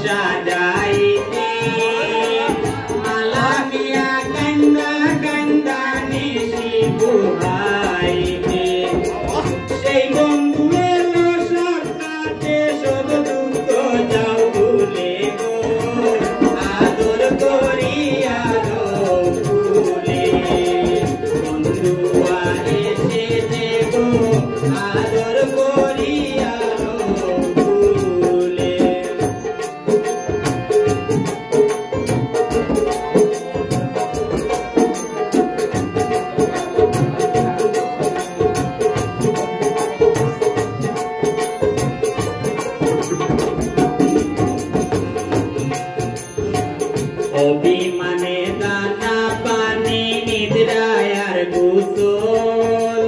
সাজাইতে মালা দিয়া কান্দা কান্দা নিশি বুহাইতে সেই বন্ধু এলো সরকাতে সব দুঃখ যাও ভুলে গো আদর করিয়া ভুলে বন্ধু এসে গো আদর করিয়া ভুলে অভিমানে দানা পানি নিদ্রায় আর গোসল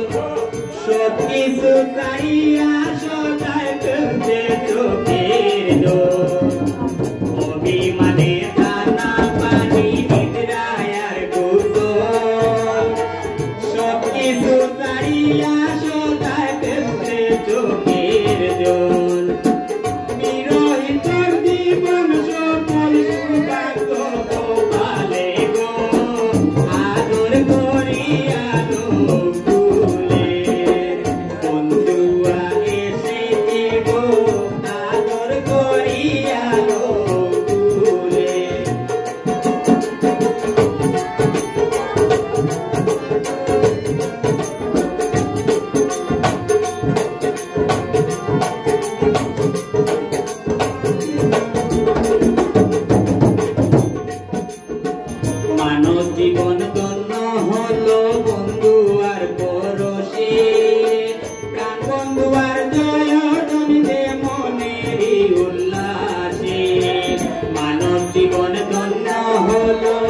সব কিছু চাইয়া সদায় ফেলছে চোখের জল অভিমানে দানা পানি নিদ্রায় আর গোসল সব কিছু চাইয়া সদায় ফেলছে চোখের জল বিরহিতর জীবন সফল সৌভাগ্য পালে গো আদর করিয়া ভুলে বন্ধু এসে গো আদর করিয়া ভুলে মানব জীবন ধন্য হলো বন্ধু আর পরশে প্রাণ বন্ধু আর জয়ধ্বনিতে মনেরই উল্লাসে মানব জীবন ধন্য হলো